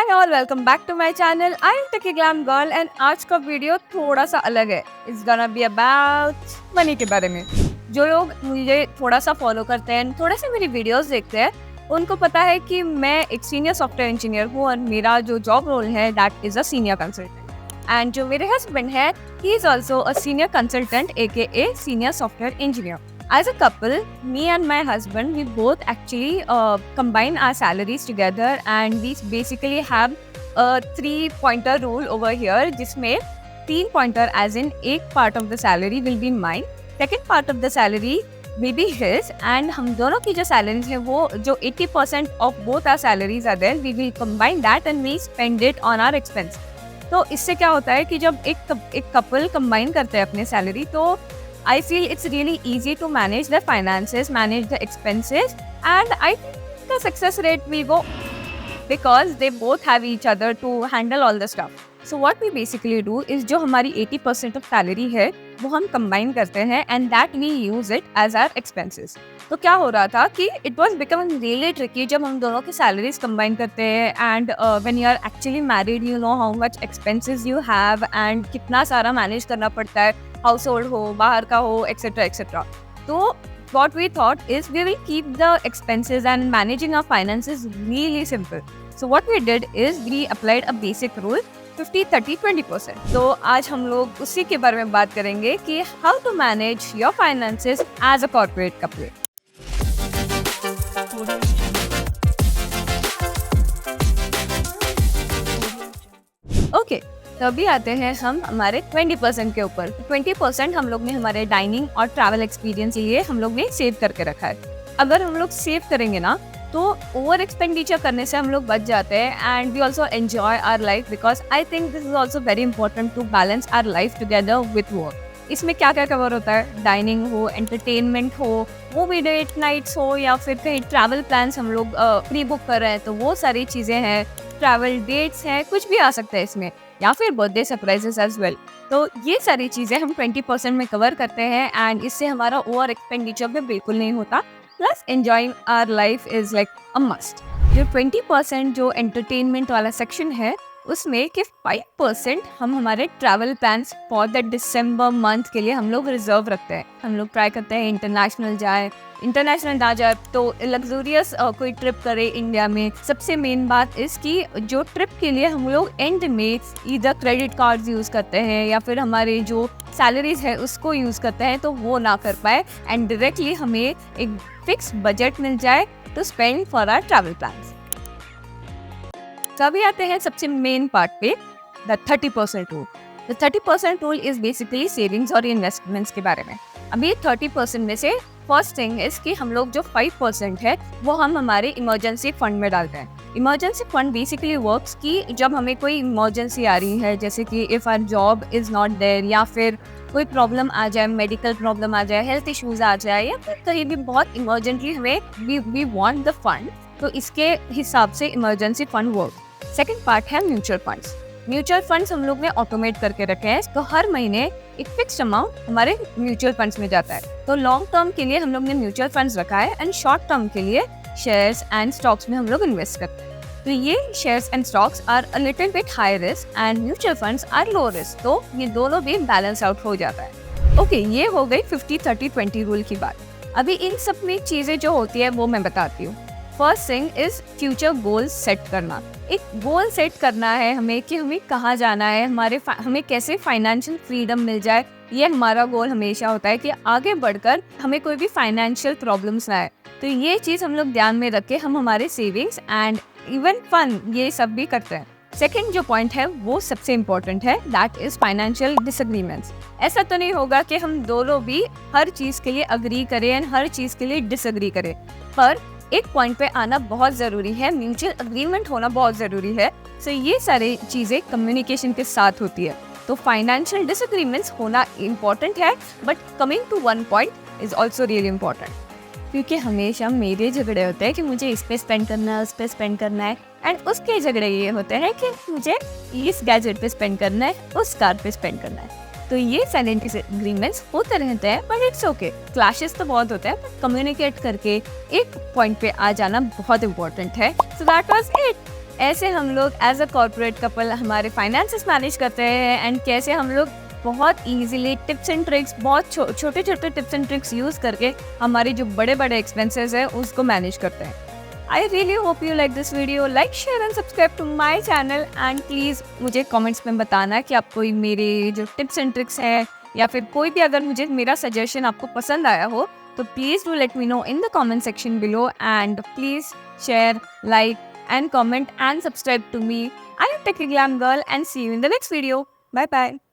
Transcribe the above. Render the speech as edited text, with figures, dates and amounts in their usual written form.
Hi all, welcome back to my channel. I am techie glam girl and आज का video थोड़ा सा अलग है। It's gonna be about money के बारे में। जो लोग मुझे थोड़ा सा फॉलो करते हैं, थोड़े से मेरी वीडियोस देखते हैं, उनको पता है कि मैं एक सीनियर सॉफ्टवेयर इंजीनियर हूँ और मेरा जो जॉब रोल है that is a senior consultant. And जो मेरे हस्बैंड है, he is also a senior consultant AKA senior software engineer. As a couple, me and my husband, we both actually combine our salaries together and we basically have a 3-pointer rule over here जिसमें 3 pointer as in एक part of the salary will be mine, second part of the salary will be his and हम दोनों की जो salaries है वो जो 80% of both our salaries are there, we will combine that and we spend it on our expense. तो इससे क्या होता है कि जब एक कपल कंबाइन करते हैं अपने सैलरी, तो I feel it's really easy to manage the finances, manage the expenses, and I think the success rate will go because they both have each other to handle all the stuff. So what we basically do is जो हमारी 80% of salary है वो हम combine करते हैं and that we use it as our expenses. तो क्या हो रहा था कि it was becoming really tricky जब हम दोनों की salaries combine करते हैं and when you are actually married you know how much expenses you have and कितना सारा manage करना पड़ता है, household हो, बाहर का हो, etc. etc. तो what we thought is we will keep the expenses and managing our finances really simple. So what we did is we applied a basic rule 50-30-20%. तो आज हम लोग उसी के बारे में बात करेंगे कि how to manage your finances as a corporate couple. Okay, तो अभी आते हैं हम हमारे 20% के ऊपर। 20% हम लोग ने हमारे डाइनिंग और ट्रैवल एक्सपीरियंस के लिए हम लोग ने सेव करके रखा है। अगर हम लोग सेव करेंगे ना तो ओवर एक्सपेंडिचर करने से हम लोग बच जाते हैं and we also enjoy our life because I think this is also very important to balance our life together with work. इसमें क्या क्या कवर होता है, डाइनिंग हो, एंटरटेनमेंट हो, मूवी डेट नाइट्स हो या फिर कहीं ट्रैवल प्लान्स हम लोग प्री बुक कर रहे हैं तो वो सारी चीज़ें हैं, ट्रैवल डेट्स हैं, कुछ भी आ सकता है इसमें, या फिर बर्थडे सरप्राइजेस एज वेल। तो ये सारी चीज़ें हम 20% में कवर करते हैं एंड इससे हमारा ओवर एक्सपेंडिचर भी बिल्कुल नहीं होता। Plus enjoying our life is like a must. जो 20% जो एंटरटेनमेंट वाला सेक्शन है उसमें कि 5% हम हमारे travel plans for the December month के लिए हम लोग रिजर्व रखते हैं। हम लोग ट्राई करते हैं इंटरनेशनल ना जाए तो लग्जूरियस कोई ट्रिप करे इंडिया में। सबसे मेन बात इस कि जो ट्रिप के लिए हम लोग एंड में इधर क्रेडिट कार्ड्स यूज़ करते हैं या फिर हमारे जो सैलरीज है उसको यूज़ करते हैं तो वो ना कर पाए एंड डायरेक्टली हमें एक फिक्स बजट मिल जाए to spend for our travel plans. अभी आते हैं सबसे मेन पार्ट पे, the 30% rule. The 30% rule is basically savings और इन्वेस्टमेंट्स के बारे में। अभी 30% में से फर्स्ट थिंग इज कि हम लोग जो 5% है वो हम हमारे इमरजेंसी फंड में डालते हैं। इमरजेंसी फंड बेसिकली वर्क्स कि जब हमें कोई इमरजेंसी आ रही है, जैसे कि if our job is not there या फिर कोई प्रॉब्लम आ जाए, मेडिकल प्रॉब्लम आ जाए, हेल्थ इश्यूज आ जाए या फिर कहीं भी बहुत इमरजेंटली हमें वी वांट द फंड, तो इसके हिसाब से emergency fund work. Second part है म्यूचुअल फंड्स। म्यूचुअल फंड्स हम लोग ने ऑटोमेट करके रखे हैं, तो हर महीने एक फिक्स्ड अमाउंट हमारे म्यूचुअल फंड्स में जाता है। तो लॉन्ग टर्म के लिए हम लोग ने म्यूचुअल फंड्स रखा है एंड शॉर्ट टर्म के लिए शेयर्स एंड स्टॉक्स में हम लोग इन्वेस्ट करते हैं। तो ये shares and stocks are a little bit high risk and mutual funds are low risk, तो ये दोनों भी बैलेंस आउट हो जाता है। ओके, ये हो गई 50-30-20 रूल की बात। अभी इन सब में चीज़ें जो होती है वो मैं बताती हूँ। First thing is future goal set करना। एक गोल सेट करना है हमें कि हमें कहाँ जाना है, हमें कैसे फाइनेंशियल फ्रीडम मिल जाए। ये हमारा गोल हमेशा होता है कि आगे बढ़कर हमें कोई भी फाइनेंशियल प्रॉब्लम्स ना आए। तो ये चीज़ हम लोग ध्यान में रख के हम हमारे सेविंग्स एंड इवन फन ये सब भी करते हैं। सेकेंड जो पॉइंट है वो सबसे इम्पोर्टेंट है, दैट इज फाइनेंशियल डिसएग्रीमेंट्स। ऐसा तो नहीं होगा कि हम दोनों भी हर चीज़ के लिए अग्री करें एंड हर चीज़ के लिए डिसएग्री करें, पर एक पॉइंट पे आना बहुत ज़रूरी है, म्यूचुअल अग्रीमेंट होना बहुत ज़रूरी है। सो ये सारी चीज़ें कम्युनिकेशन के साथ होती है। तो फाइनेंशियल डिसएग्रीमेंट्स होना इम्पॉर्टेंट है, but coming to one point is also really important, क्योंकि हमेशा मेरे झगड़े होते हैं कि मुझे इस पे स्पेंड करना है, उस पे स्पेंड करना है, एंड उसके झगड़े ये होते हैं कि मुझे इस गैजेट पे स्पेंड करना है, उस कार पे स्पेंड करना है। तो ये साइलेंट डिसएग्रीमेंट्स होते रहते हैं, बट इट्स ओके। क्लैशेस तो बहुत होते हैं, बट कम्युनिकेट करके एक पॉइंट पे आ जाना बहुत इंपॉर्टेंट है। So that was it. ऐसे हम लोग एज अ कॉर्पोरेट कपल हमारे फाइनेंसेस मैनेज करते हैं एंड कैसे हम लोग बहुत इजीली टिप्स एंड ट्रिक्स, बहुत छोटे छोटे टिप्स एंड ट्रिक्स यूज़ करके हमारी जो बड़े बड़े एक्सपेंसेस हैं उसको मैनेज करते हैं। I really hope you like this video. Like, share and subscribe to my channel and please मुझे कॉमेंट्स में बताना कि आपको मेरे जो टिप्स एंड ट्रिक्स हैं या फिर कोई भी अगर मुझे मेरा सजेशन आपको पसंद आया हो तो please do let me know in the comment section below and please share, like and comment and subscribe to me. I am Techie Glam Girl and see you in the next video. Bye bye.